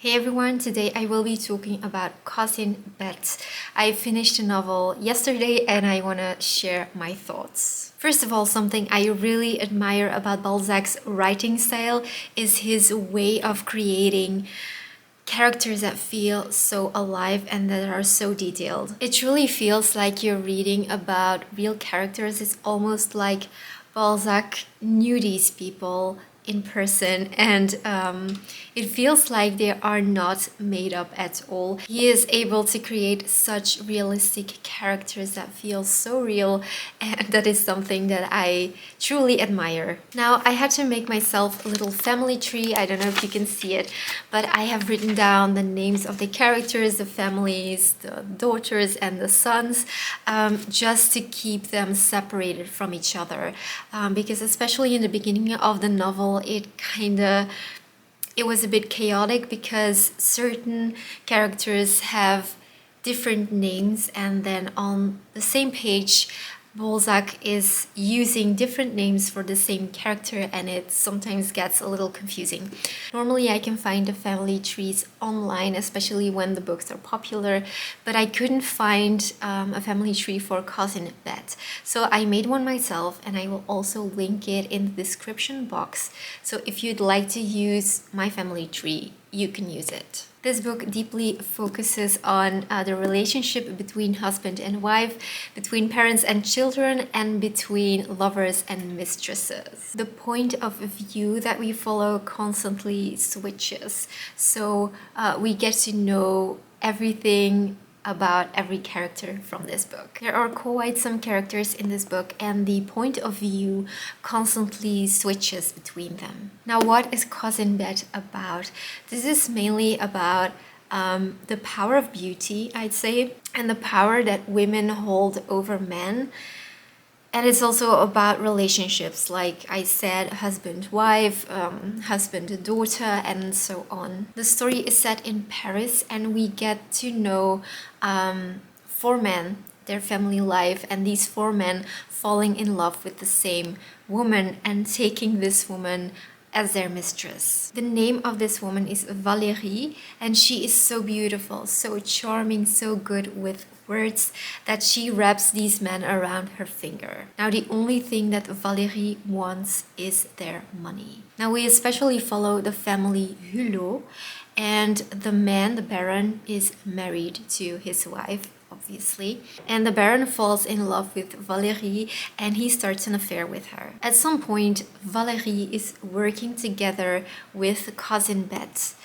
Hey everyone, today I will be talking about Cousin Bette. I finished the novel yesterday and I want to share my thoughts. First of all, something I really admire about Balzac's writing style is his way of creating characters that feel so alive and that are so detailed. It truly feels like you're reading about real characters. It's almost like Balzac knew these people in person, and it feels like they are not made up at all. He is able to create such realistic characters that feel so real, and that is something that I truly admire. Now, I had to make myself a little family tree. I don't know if you can see it, but I have written down the names of the characters, the families, the daughters and the sons, just to keep them separated from each other, because especially in the beginning of the novel, it was a bit chaotic because certain characters have different names, and then on the same page Balzac is using different names for the same character, and it sometimes gets a little confusing. Normally I can find the family trees online, especially when the books are popular, but I couldn't find a family tree for Cousin Bette. So I made one myself, and I will also link it in the description box. So if you'd like to use my family tree, you can use it. This book deeply focuses on the relationship between husband and wife, between parents and children, and between lovers and mistresses. The point of view that we follow constantly switches, so we get to know everything about every character from this book. There are quite some characters in this book, and the point of view constantly switches between them. Now, what is Cousin Bette about? This is mainly about the power of beauty, I'd say, and the power that women hold over men. And it's also about relationships, like I said, husband-wife, husband-daughter, and so on. The story is set in Paris, and we get to know four men, their family life, and these four men falling in love with the same woman and taking this woman as their mistress. The name of this woman is Valérie, and she is so beautiful, so charming, so good with words that she wraps these men around her finger. Now, the only thing that Valérie wants is their money. Now, we especially follow the family Hulot, and the man, the Baron, is married to his wife, obviously, and the Baron falls in love with Valérie, and he starts an affair with her. At some point, Valérie is working together with Cousin Bette.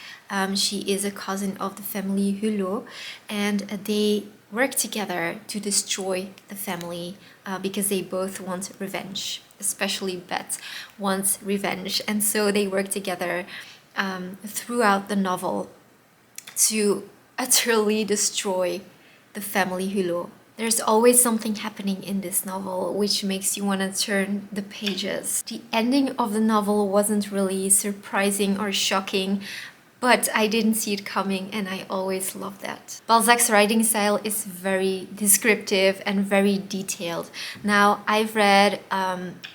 She is a cousin of the family Hulot, and they work together to destroy the family because they both want revenge. Especially Bette wants revenge, and so they work together throughout the novel to utterly destroy the family Hulot. There's always something happening in this novel which makes you want to turn the pages. The ending of the novel wasn't really surprising or shocking, but I didn't see it coming, and I always love that. Balzac's writing style is very descriptive and very detailed. Now, I've read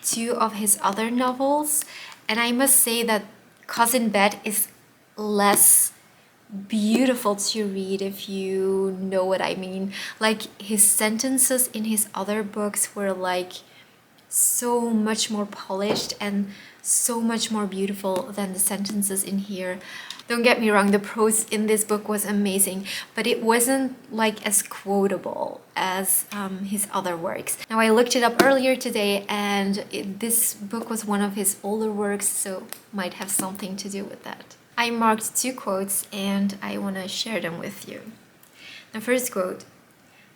two of his other novels, and I must say that Cousin Bette is less beautiful to read, if you know what I mean. Like, his sentences in his other books were like so much more polished and so much more beautiful than the sentences in here. Don't get me wrong, the prose in this book was amazing, but it wasn't like as quotable as his other works. Now, I looked it up earlier today, and this book was one of his older works, so might have something to do with that. I marked two quotes, and I want to share them with you. The first quote: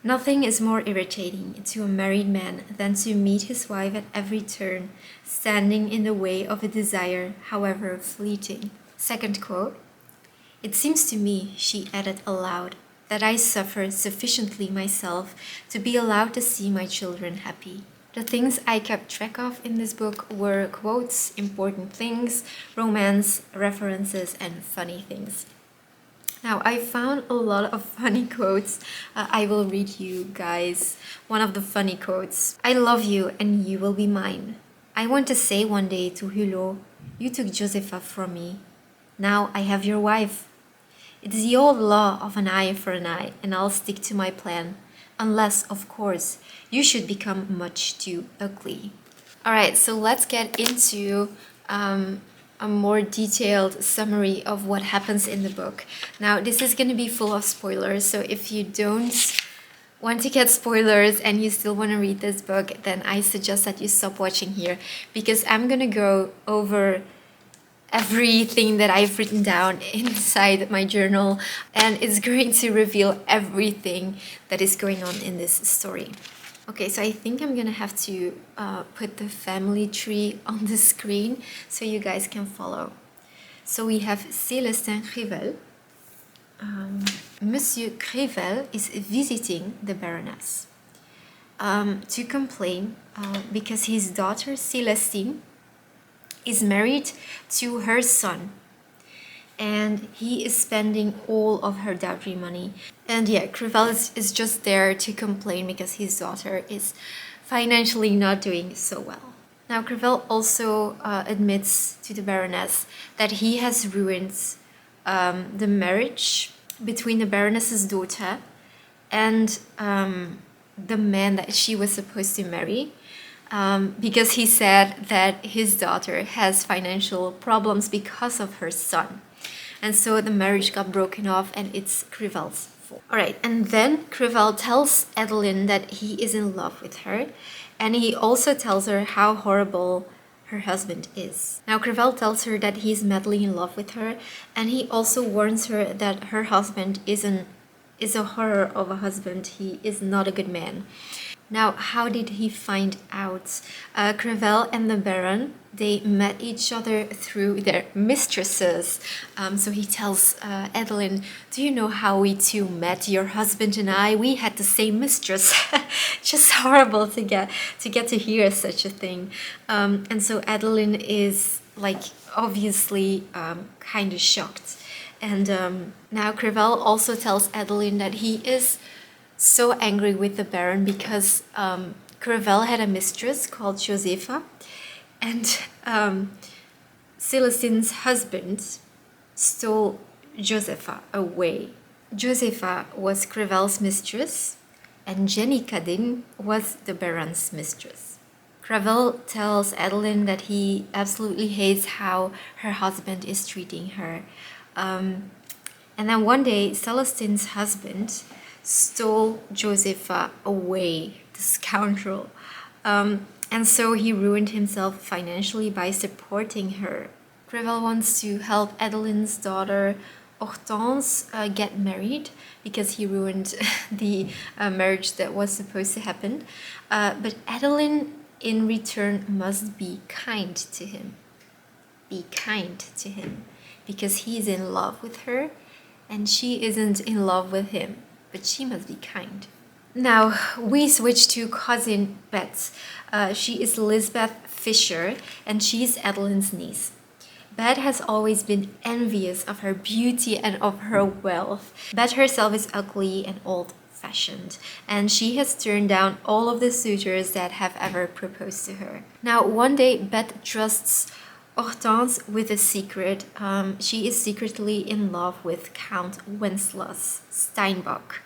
"Nothing is more irritating to a married man than to meet his wife at every turn, standing in the way of a desire, however fleeting." Second quote: "It seems to me," she added aloud, "that I suffer sufficiently myself to be allowed to see my children happy." The things I kept track of in this book were quotes, important things, romance, references, and funny things. Now, I found a lot of funny quotes. I will read you guys one of the funny quotes. "I love you and you will be mine. I want to say one day to Hulot, you took Josepha from me. Now I have your wife. It's the old law of an eye for an eye, and I'll stick to my plan. Unless, of course, you should become much too ugly. Alright, so let's get into a more detailed summary of what happens in the book. Now, this is going to be full of spoilers, so if you don't want to get spoilers and you still want to read this book, then I suggest that you stop watching here, because I'm going to go over everything that I've written down inside my journal, and it's going to reveal everything that is going on in this story. Okay, so I think I'm gonna have to put the family tree on the screen so you guys can follow. So we have Célestin Crével. Monsieur Crével is visiting the Baroness to complain because his daughter Célestine is married to her son, and he is spending all of her dowry money. And yeah, Crével is just there to complain because his daughter is financially not doing so well. Now, Crével also admits to the Baroness that he has ruined the marriage between the Baroness's daughter and the man that she was supposed to marry. Because he said that his daughter has financial problems because of her son. And so the marriage got broken off, and it's Crével's fault. Alright, and then Crével tells Adeline that he is in love with her, and he also tells her how horrible her husband is. Now, Crével tells her that he's madly in love with her, and he also warns her that her husband is a horror of a husband. He is not a good man. Now, how did he find out? Crével and the Baron, they met each other through their mistresses. So he tells Adeline, do you know how we two met, your husband and I? We had the same mistress. Just horrible to get to hear such a thing. And so Adeline is like obviously kind of shocked. And now Crével also tells Adeline that he is so angry with the Baron because Crével had a mistress called Josepha, and Célestine's husband stole Josepha away. Josepha was Crével's mistress, and Jenny Cadine was the Baron's mistress. Crével tells Adeline that he absolutely hates how her husband is treating her. And then one day, Célestine's husband stole Josepha away, the scoundrel. And so he ruined himself financially by supporting her. Crével wants to help Adeline's daughter Hortense get married because he ruined the marriage that was supposed to happen. But Adeline, in return, must be kind to him. Be kind to him because he's in love with her and she isn't in love with him. But she must be kind. Now, we switch to cousin Bette. She is Lisbeth Fisher, and she's Adeline's niece. Bette has always been envious of her beauty and of her wealth. Bette herself is ugly and old-fashioned, and she has turned down all of the suitors that have ever proposed to her. Now, one day, Bette trusts Hortense with a secret. She is secretly in love with Count Wenceslas Steinbock,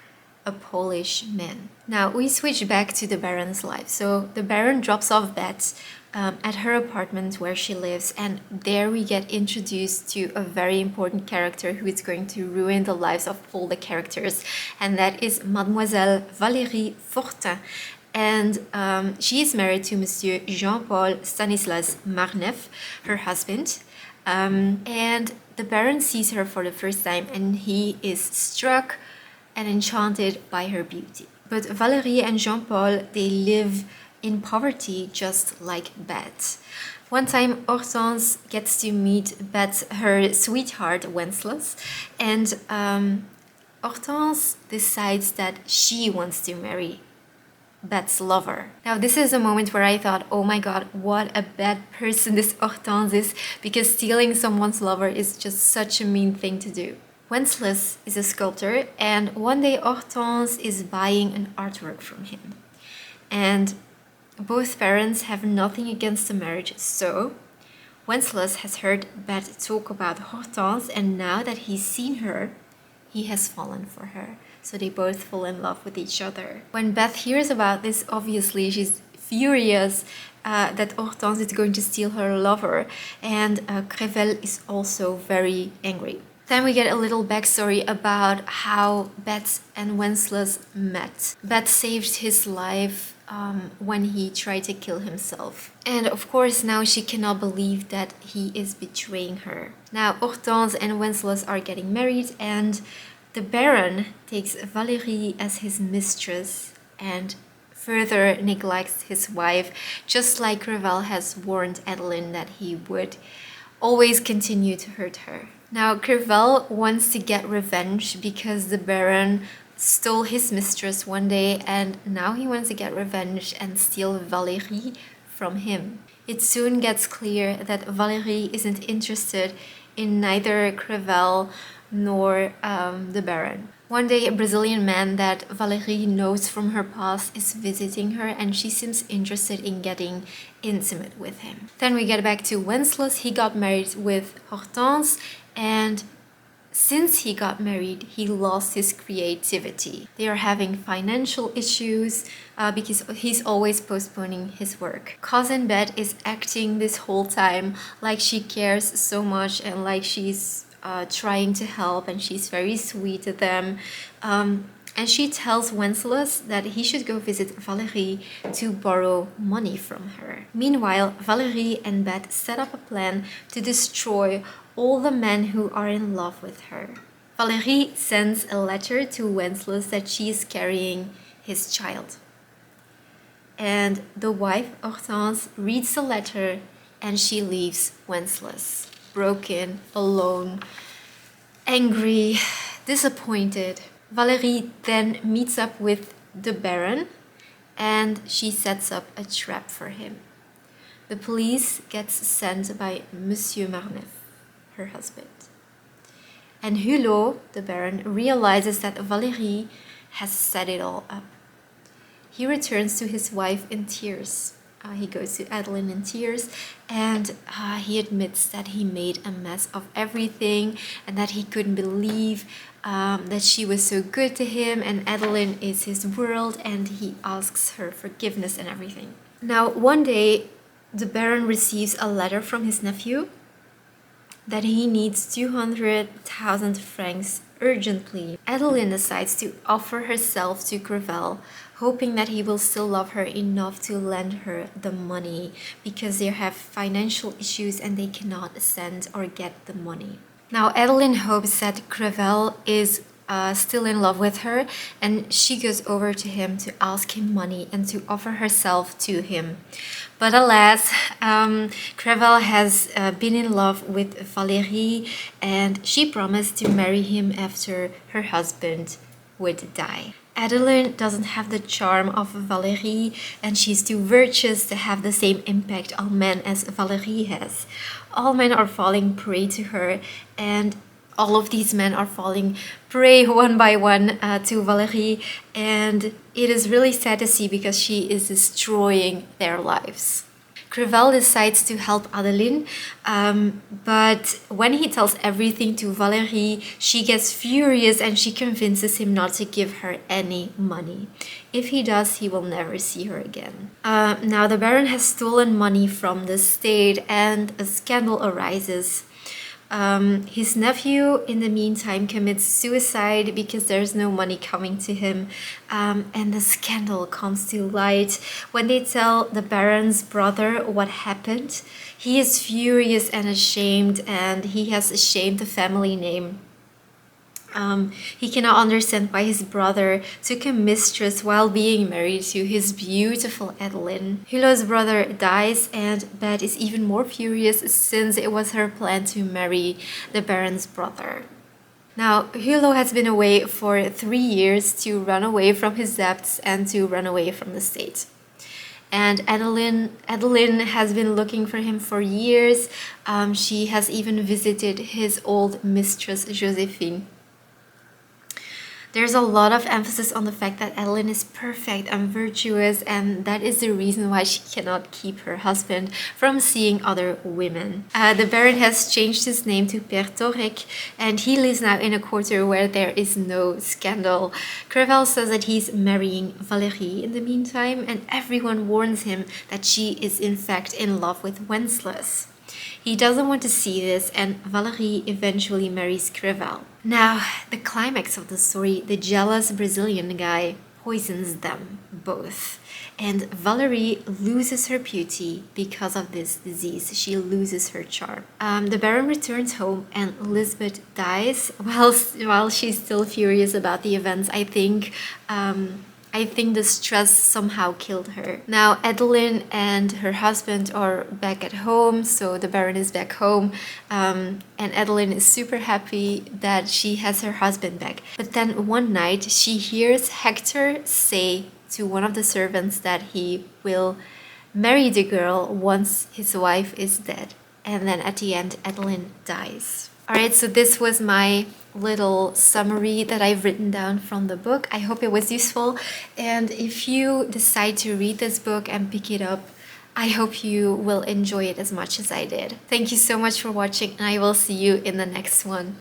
a Polish man. Now we switch back to the Baron's life. So the Baron drops off Bette at her apartment where she lives, and there we get introduced to a very important character who is going to ruin the lives of all the characters, and that is Mademoiselle Valérie Fortin. And she is married to Monsieur Jean-Paul Stanislas Marneff, her husband. And the Baron sees her for the first time, and he is struck and enchanted by her beauty. But Valérie and Jean-Paul, they live in poverty just like Bette. One time, Hortense gets to meet Bette, her sweetheart, Wenceslas, and Hortense decides that she wants to marry Bette's lover. Now, this is a moment where I thought, oh my god, what a bad person this Hortense is, because stealing someone's lover is just such a mean thing to do. Wenceslas is a sculptor, and one day Hortense is buying an artwork from him. And both parents have nothing against the marriage, so Wenceslas has heard Bette talk about Hortense, and now that he's seen her, he has fallen for her. So they both fall in love with each other. When Beth hears about this, obviously she's furious that Hortense is going to steal her lover, and Crevel is also very angry. Then we get a little backstory about how Bette and Wenceslas met. Bette saved his life when he tried to kill himself. And of course now she cannot believe that he is betraying her. Now Hortense and Wenceslas are getting married, and the Baron takes Valérie as his mistress and further neglects his wife, just like Crevel has warned Adeline that he would always continue to hurt her. Now Crevel wants to get revenge because the Baron stole his mistress one day, and now he wants to get revenge and steal Valérie from him. It soon gets clear that Valérie isn't interested in neither Crevel nor the Baron. One day, a Brazilian man that Valérie knows from her past is visiting her, and she seems interested in getting intimate with him. Then we get back to Wenceslas. He got married with Hortense, and since he got married, he lost his creativity. They are having financial issues because he's always postponing his work. Cousin Bette is acting this whole time like she cares so much and like she's trying to help, and she's very sweet to them. And she tells Wenceslas that he should go visit Valérie to borrow money from her. Meanwhile, Valérie and Bette set up a plan to destroy all the men who are in love with her. Valérie sends a letter to Wenceslas that she is carrying his child. And the wife, Hortense, reads the letter and she leaves Wenceslas, broken, alone, angry, disappointed. Valérie then meets up with the Baron and she sets up a trap for him. The police gets sent by Monsieur Marneuf, her husband. And Hulot, the Baron, realizes that Valérie has set it all up. He returns to his wife in tears. He goes to Adeline in tears, and he admits that he made a mess of everything and that he couldn't believe that she was so good to him, and Adeline is his world, and he asks her forgiveness and everything. Now, one day, the Baron receives a letter from his nephew that he needs 200,000 francs urgently. Adeline decides to offer herself to Crevel, hoping that he will still love her enough to lend her the money because they have financial issues and they cannot send or get the money. Now Adeline hopes that Crevel is still in love with her, and she goes over to him to ask him money and to offer herself to him. But alas, Crevel has been in love with Valérie, and she promised to marry him after her husband would die. Adeline doesn't have the charm of Valérie, and she's too virtuous to have the same impact on men as Valérie has. All men are falling prey to her, and all of these men are falling prey one by one to Valérie, and it is really sad to see because she is destroying their lives. Crevel decides to help Adeline, but when he tells everything to Valérie, she gets furious and she convinces him not to give her any money. If he does, he will never see her again. Now the Baron has stolen money from the state, and a scandal arises. His nephew, in the meantime, commits suicide because there's no money coming to him, and the scandal comes to light. When they tell the Baron's brother what happened, he is furious and ashamed, and he has ashamed the family name. He cannot understand why his brother took a mistress while being married to his beautiful Adeline. Hulot's brother dies, and Bette is even more furious since it was her plan to marry the Baron's brother. Now, Hulot has been away for 3 years to run away from his debts and to run away from the state. And Adeline has been looking for him for years. She has even visited his old mistress, Josephine. There's a lot of emphasis on the fact that Adeline is perfect and virtuous, and that is the reason why she cannot keep her husband from seeing other women. The Baron has changed his name to Père Torek, and he lives now in a quarter where there is no scandal. Crevel says that he's marrying Valérie in the meantime, and everyone warns him that she is in fact in love with Wenceslas. He doesn't want to see this, and Valérie eventually marries Crevel. Now, the climax of the story, the jealous Brazilian guy poisons them both. And Valérie loses her beauty because of this disease. She loses her charm. The Baron returns home and Lisbeth dies while she's still furious about the events. I think the stress somehow killed her. Now Adeline and her husband are back at home, so the Baron is back home, and Adeline is super happy that she has her husband back. But then one night she hears Hector say to one of the servants that he will marry the girl once his wife is dead. And then at the end, Adeline dies. Alright, so this was my little summary that I've written down from the book. I hope it was useful, and if you decide to read this book and pick it up, I hope you will enjoy it as much as I did. Thank you so much for watching, and I will see you in the next one.